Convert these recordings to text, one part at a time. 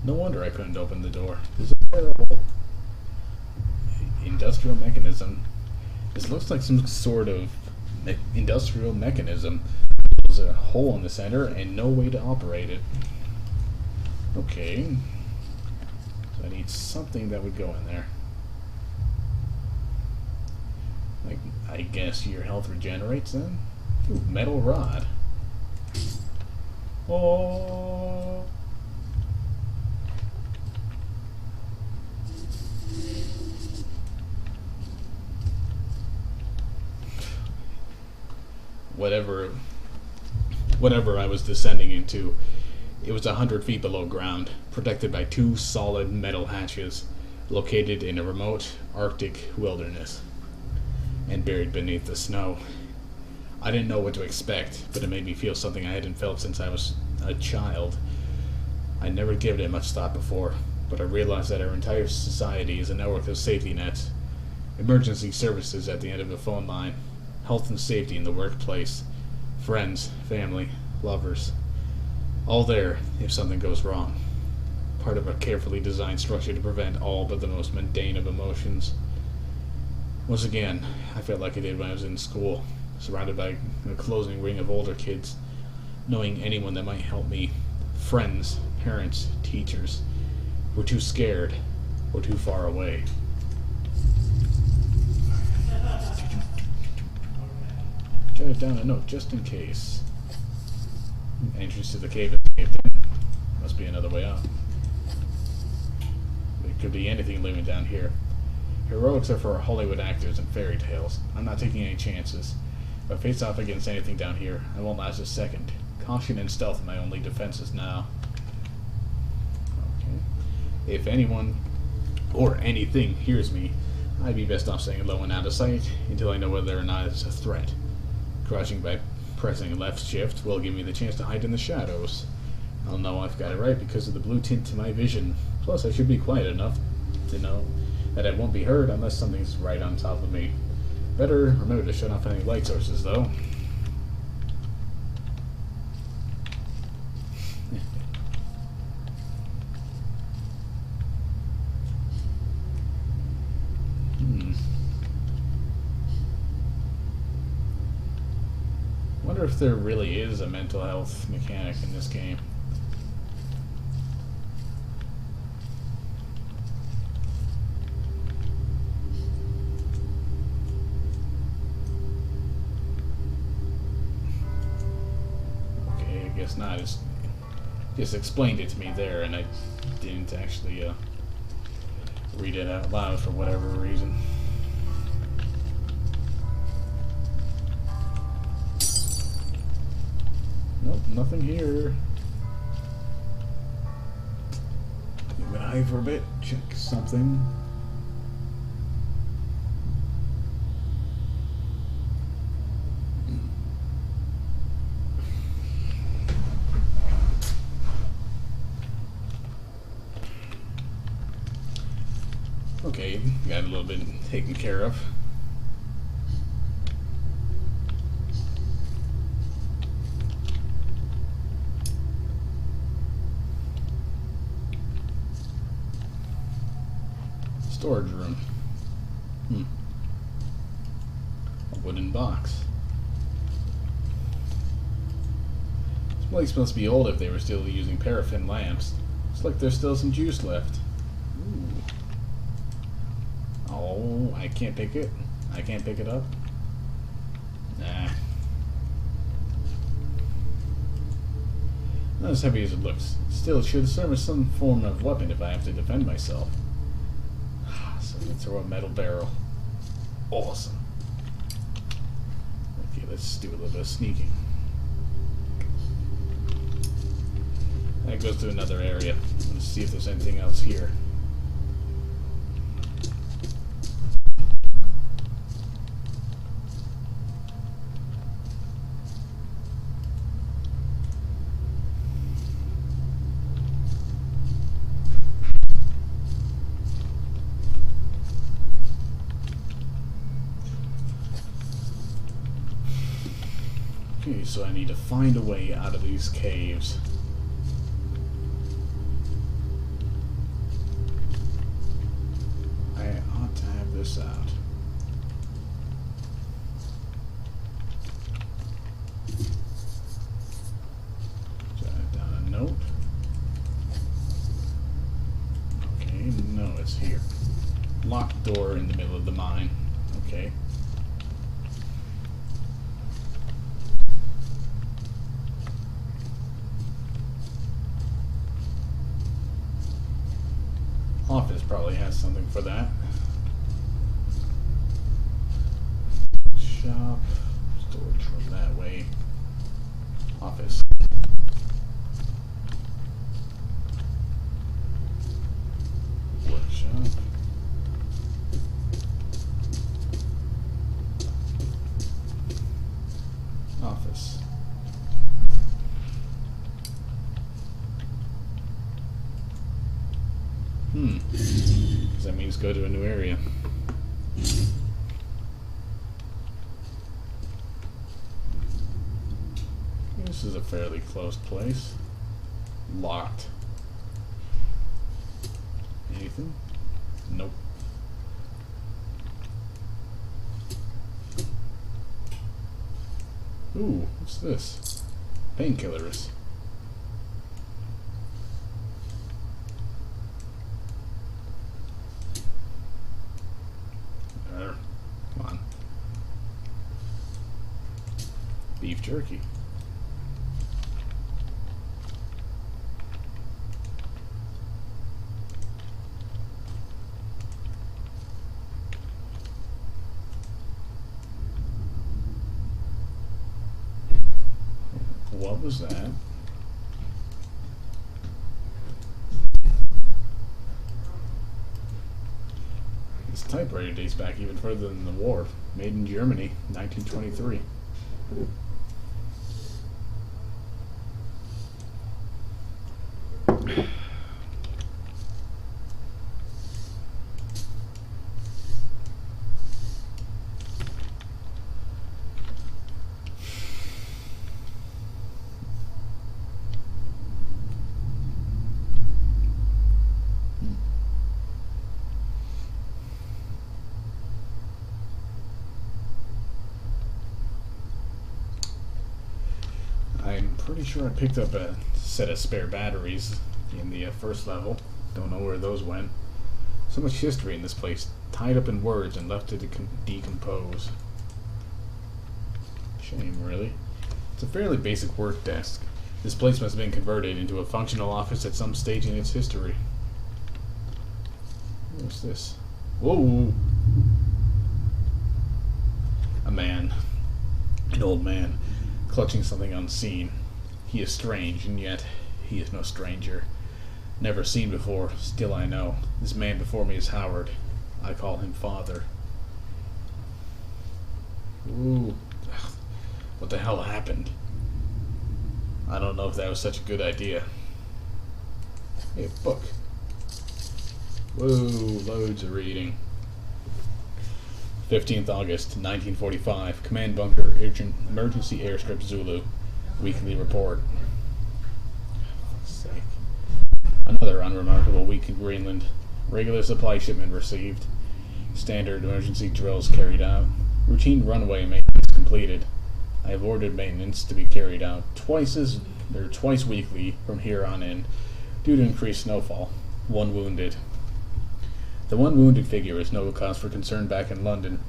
No wonder I couldn't open the door. There's a terrible industrial mechanism. This looks like some sort of industrial mechanism. There's a hole in the center and no way to operate it. Okay. So I need something that would go in there. Like, I guess your health regenerates then? Ooh, metal rod. Oh. Whatever I was descending into, it was 100 feet below ground, protected by two solid metal hatches, located in a remote Arctic wilderness, and buried beneath the snow. I didn't know what to expect, but it made me feel something I hadn't felt since I was a child. I'd never given it much thought before, but I realized that our entire society is a network of safety nets, emergency services at the end of the phone line, health and safety in the workplace, friends, family, lovers, all there if something goes wrong. Part of a carefully designed structure to prevent all but the most mundane of emotions. Once again, I felt like I did when I was in school, surrounded by a closing ring of older kids, knowing anyone that might help me. Friends, parents, teachers, were too scared or too far away. Jot down a note just in case. Entrance to the cave is caved in. Must be another way out. There could be anything living down here. Heroics are for Hollywood actors and fairy tales. I'm not taking any chances. If I face off against anything down here, I won't last a second. Caution and stealth are my only defenses now. Okay. If anyone or anything hears me, I'd be best off staying low and out of sight until I know whether or not it's a threat. Crouching by pressing left shift will give me the chance to hide in the shadows. I'll know I've got it right because of the blue tint to my vision. Plus, I should be quiet enough to know that I won't be heard unless something's right on top of me. Better remember to shut off any light sources, though. Wonder if there really is a mental health mechanic in this game. Okay, I guess not. It's just explained it to me there, and I didn't actually read it out loud for whatever reason. Nope, nothing here. I'm gonna hide for a bit, check something. Okay, got a little bit taken care of. Storage room. A wooden box. This place must be old if they were still using paraffin lamps. Looks like there's still some juice left. Ooh. Oh, I can't pick it. I can't pick it up. Nah. Not as heavy as it looks. Still, it should serve as some form of weapon if I have to defend myself. So I'm gonna throw a metal barrel. Awesome. Okay, let's do a little bit of sneaking. That goes to another area. Let's see if there's anything else here. Okay, so I need to find a way out of these caves. it's here. Locked door in the middle of the mine. Okay. Office probably has something for that. Shop. Storage room that way. Office. Workshop. Office. Does that mean go to a new area? This is a fairly close place. Locked. Anything? Nope. Ooh, what's this? Painkillers. Come on. Beef jerky. What was that? This typewriter dates back even further than the war. Made in Germany, 1923. I'm pretty sure I picked up a set of spare batteries in the first level. Don't know where those went. So much history in this place, tied up in words and left to decompose. Shame, really. It's a fairly basic work desk. This place must have been converted into a functional office at some stage in its history. What's this? Whoa! A man. An old man. Clutching something unseen. He is strange, and yet he is no stranger. Never seen before, still I know. This man before me is Howard. I call him Father. Ooh. What the hell happened? I don't know if that was such a good idea. Hey, a book. Whoa, loads of reading. 15th August, 1945. Command Bunker, Emergency Airstrip Zulu. Weekly report. For fuck's sake. Another unremarkable week in Greenland. Regular supply shipment received. Standard emergency drills carried out. Routine runway maintenance completed. I have ordered maintenance to be carried out twice weekly from here on in, due to increased snowfall. 1 wounded. The 1 wounded figure is no cause for concern back in London.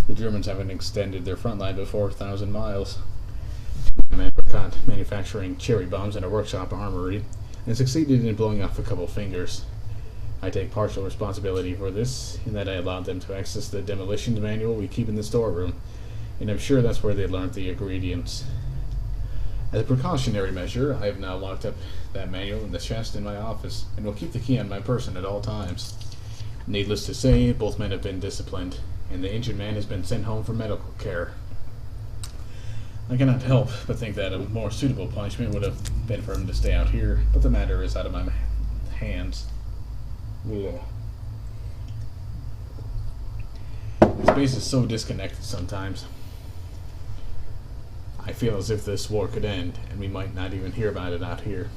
The Germans haven't extended their front line by 4,000 miles. The man were caught manufacturing cherry bombs in a workshop armory and succeeded in blowing off a couple fingers. I take partial responsibility for this, in that I allowed them to access the demolition manual we keep in the storeroom, and I'm sure that's where they learned the ingredients. As a precautionary measure, I have now locked up that manual in the chest in my office, and will keep the key on my person at all times. Needless to say, both men have been disciplined, and the injured man has been sent home for medical care. I cannot help but think that a more suitable punishment would have been for him to stay out here, but the matter is out of my hands. Ugh. Space is so disconnected sometimes. I feel as if this war could end, and we might not even hear about it out here.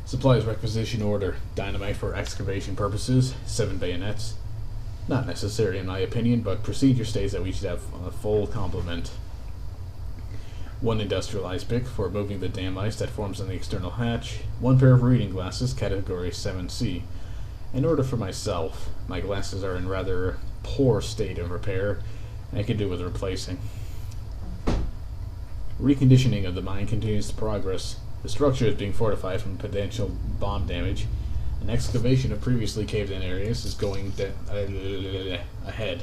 Supplies requisition order. Dynamite for excavation purposes. 7 bayonets. Not necessary in my opinion, but procedure states that we should have a full complement. 1 industrial ice pick for removing the dam ice that forms on the external hatch. 1 pair of reading glasses, category 7C. In order for myself, my glasses are in rather poor state of repair, and I could do with replacing. Reconditioning of the mine continues to progress. The structure is being fortified from potential bomb damage. An excavation of previously caved-in areas is going ahead.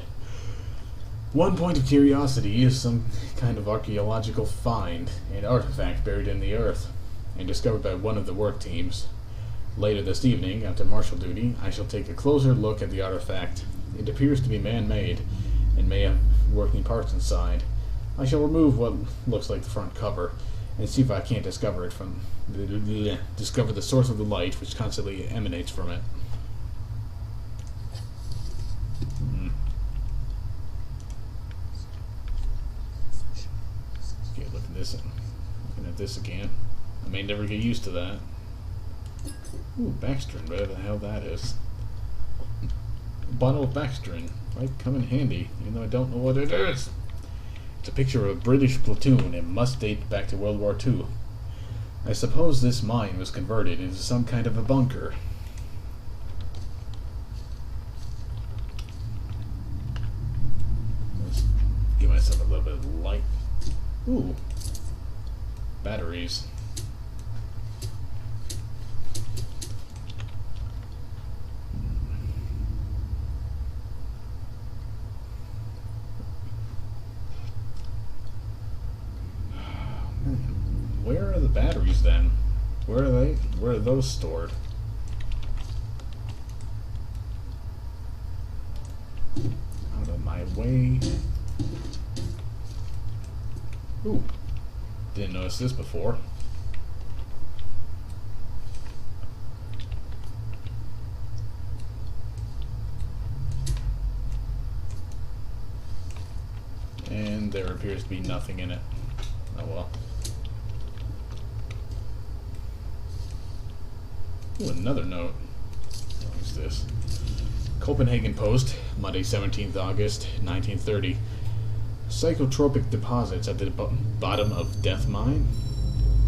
One point of curiosity is some kind of archaeological find, an artifact buried in the earth, and discovered by one of the work teams. Later this evening, after martial duty, I shall take a closer look at the artifact. It appears to be man-made, and may have working parts inside. I shall remove what looks like the front cover, and see if I can't discover the source of the light which constantly emanates from it. Okay, looking at this again. I may never get used to that. Ooh, backstring, whatever the hell that is. A bottle of backstring might come in handy, even though I don't know what it is. It's a picture of a British platoon and must date back to World War II. I suppose this mine was converted into some kind of a bunker. Let's give myself a little bit of light. Ooh. Batteries. Where are the batteries then? Where are they? Where are those stored? Out of my way. Ooh. Didn't notice this before. And there appears to be nothing in it. Oh well. Ooh, another note. What is this? Copenhagen Post, Monday, 17th August, 1930. Psychotropic deposits at the bottom of Death Mine.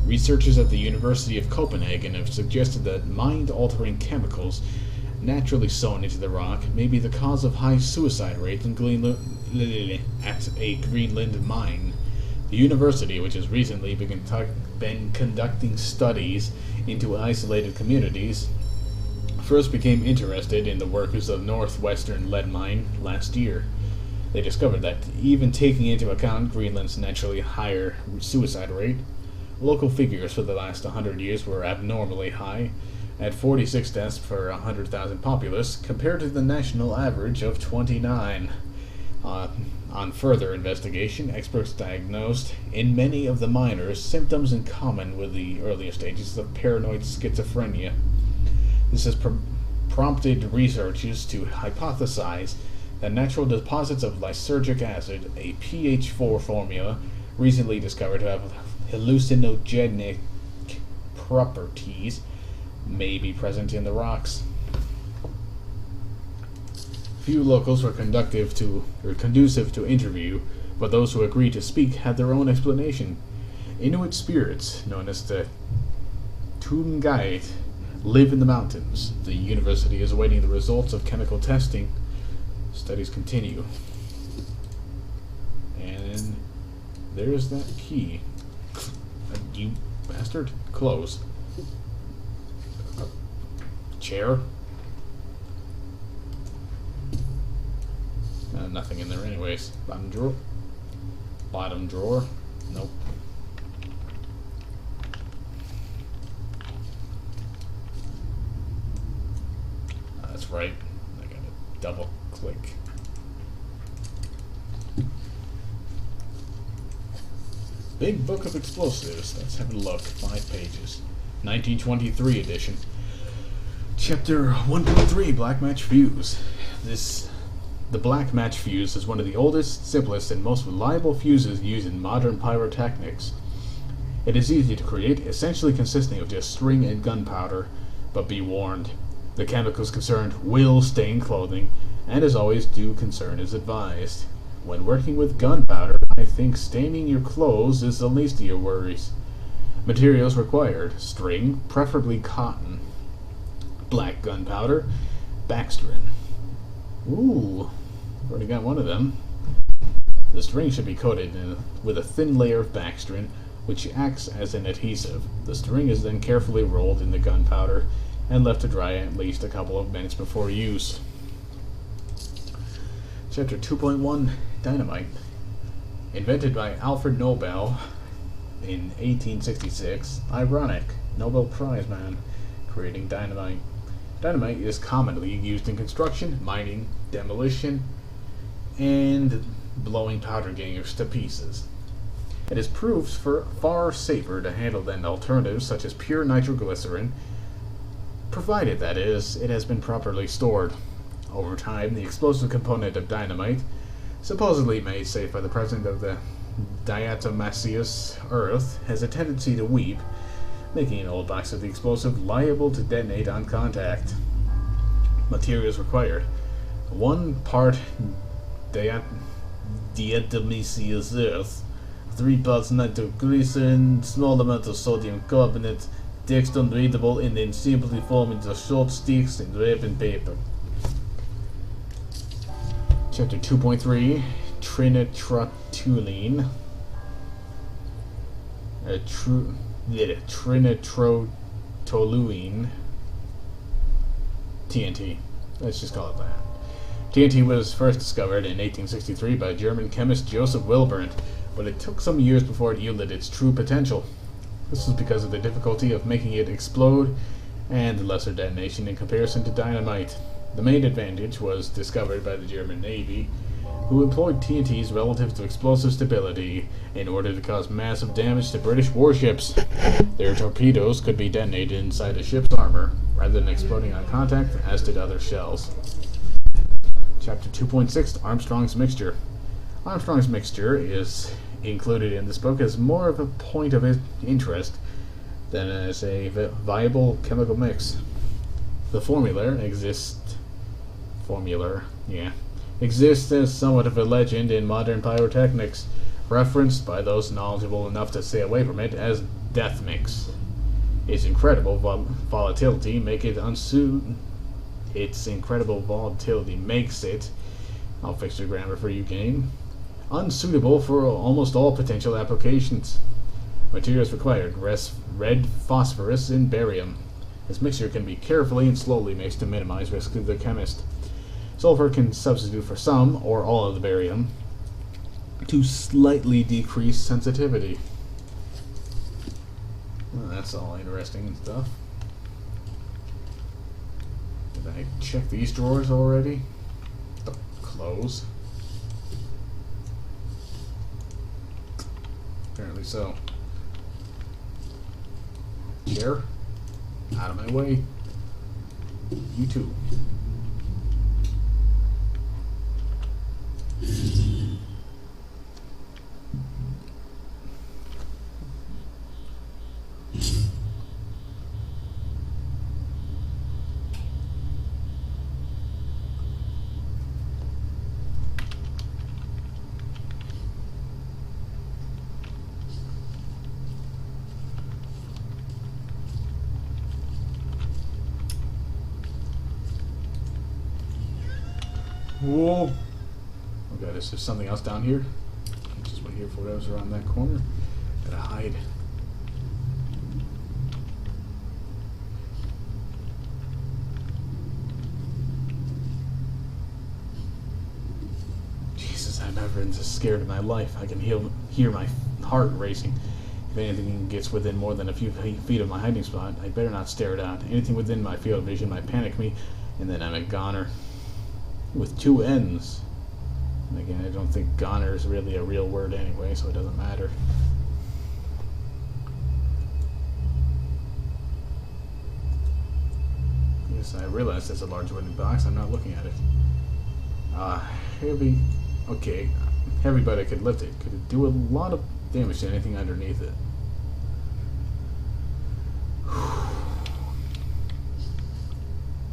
Researchers at the University of Copenhagen have suggested that mind-altering chemicals naturally sown into the rock may be the cause of high suicide rates in at a Greenland mine. The university, which has recently been conducting studies into isolated communities, first became interested in the workers of Northwestern lead mine last year. They discovered that, even taking into account Greenland's naturally higher suicide rate, local figures for the last 100 years were abnormally high, at 46 deaths per 100,000 populace, compared to the national average of 29. On further investigation, experts diagnosed in many of the miners symptoms in common with the earlier stages of paranoid schizophrenia. This has prompted researchers to hypothesize that natural deposits of lysergic acid, a pH4 formula recently discovered to have hallucinogenic properties, may be present in the rocks. Few locals were conducive to interview, but those who agreed to speak had their own explanation. Inuit spirits, known as the Tungait, live in the mountains. The university is awaiting the results of chemical testing. Studies continue. And there's that key. You bastard. Close. Chair. Nothing in there anyways. Bottom drawer. Bottom drawer. Nope. That's right. I gotta double click. Big Book of Explosives. Let's have a look. 5 pages. 1923 edition. Chapter 1.3, Black Match Fuse. The black match fuse is one of the oldest, simplest, and most reliable fuses used in modern pyrotechnics. It is easy to create, essentially consisting of just string and gunpowder, but be warned, the chemicals concerned will stain clothing, and as always, due concern is advised. When working with gunpowder, I think staining your clothes is the least of your worries. Materials required: string, preferably cotton, black gunpowder, backstring. Ooh, already got one of them. The string should be coated with a thin layer of backstring, which acts as an adhesive. The string is then carefully rolled in the gunpowder and left to dry at least a couple of minutes before use. Chapter 2.1 Dynamite. Invented by Alfred Nobel in 1866. Ironic. Nobel Prize man creating dynamite. Dynamite is commonly used in construction, mining, demolition, and blowing powder gangers to pieces. It is proved far safer to handle than alternatives such as pure nitroglycerin, provided, that is, it has been properly stored. Over time, the explosive component of dynamite, supposedly made safe by the president of the diatomaceous earth, has a tendency to weep, making an old box of the explosive liable to detonate on contact. Materials required: 1 part diatomaceous earth, 3 parts nitroglycerin, small amount of sodium carbonate, text unreadable, and then simply form into short sticks and wrap in paper. Chapter 2.3 Trinitrotoluene. Trinitrotoluene. TNT. Let's just call it that. TNT was first discovered in 1863 by German chemist Joseph Wilbrandt, but it took some years before it yielded its true potential. This was because of the difficulty of making it explode and the lesser detonation in comparison to dynamite. The main advantage was discovered by the German Navy, who employed TNT's relative to explosive stability in order to cause massive damage to British warships. Their torpedoes could be detonated inside a ship's armor, rather than exploding on contact, as did other shells. Chapter 2.6 Armstrong's Mixture. Armstrong's Mixture is included in this book as more of a point of interest than as a viable chemical mix. The formula exists as somewhat of a legend in modern pyrotechnics, referenced by those knowledgeable enough to stay away from it as death mix. Its incredible volatility makes it I'll fix your grammar for you, game, unsuitable for almost all potential applications. Materials required: red phosphorus and barium. This mixture can be carefully and slowly mixed to minimize risk to the chemist. Sulfur can substitute for some or all of the barium to slightly decrease sensitivity. Well, that's all interesting and stuff. Did I check these drawers already? The clothes. Apparently so. Chair. Out of my way. You too. Whoa! Oh god, is there something else down here? I just went here for whatever's around that corner. Gotta hide. Jesus, I've never been this scared in my life. I can hear my heart racing. If anything gets within more than a few feet of my hiding spot, I better not stare it out. Anything within my field of vision might panic me, and then I'm a goner. With 2 N's. And again, I don't think goner is really a real word anyway, so it doesn't matter. Yes, I realize it's a large wooden box. I'm not looking at it. Heavy. Okay, heavy, but I could lift it. Could it do a lot of damage to anything underneath it?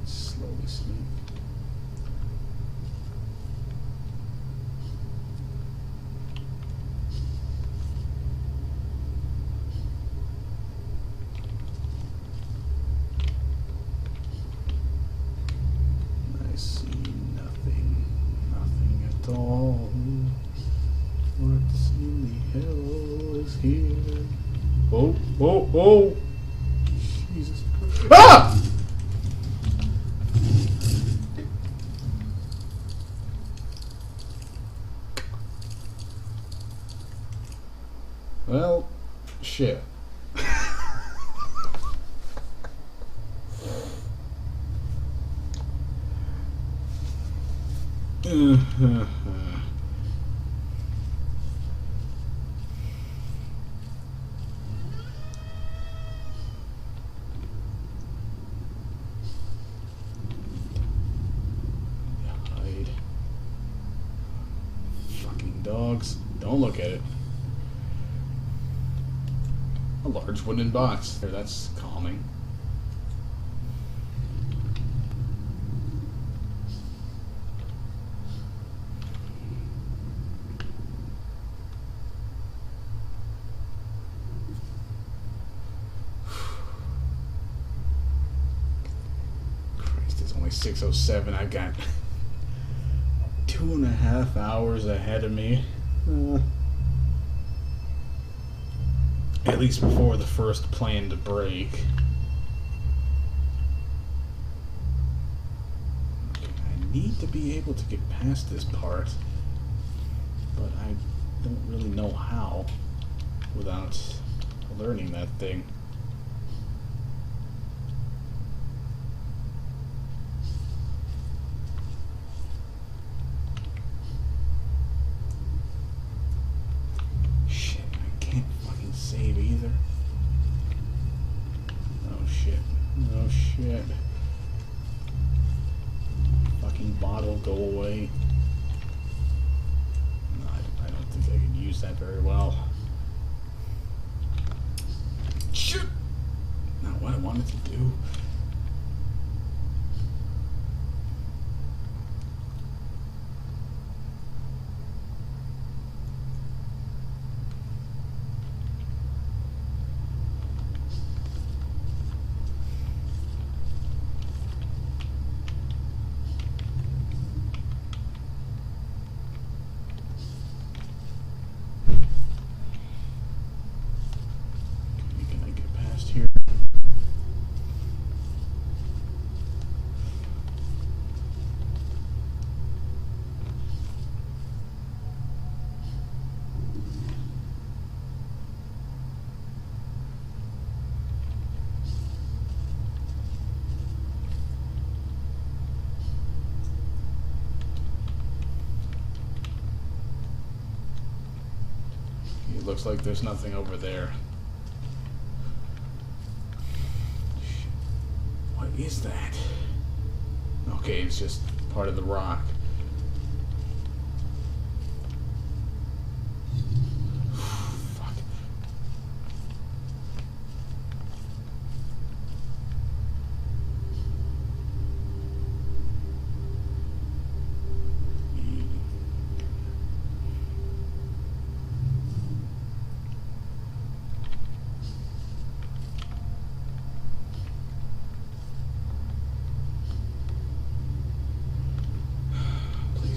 Slowly sneak. Oh, oh, oh! Jesus Christ. Ah! Well, shit. Hide. Fucking dogs. Don't look at it. A large wooden box. There, that's calming. Christ, it's only 6:07. I got 2.5 hours ahead of me. At least before the first planned break. Okay, I need to be able to get past this part, but I don't really know how without learning that thing. Save either. Oh shit. Oh shit. Fucking bottle, go away. No, I don't think I can use that very well. Shit! Not what I wanted to do. Here. It looks like there's nothing over there. What is that? Okay, it's just part of the rock. Fuck.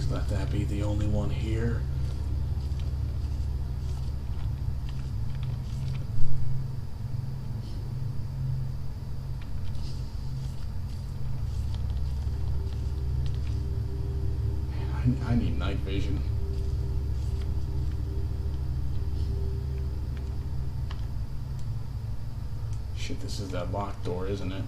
Let that be the only one here. Man, I need night vision. Shit, this is that locked door, isn't it?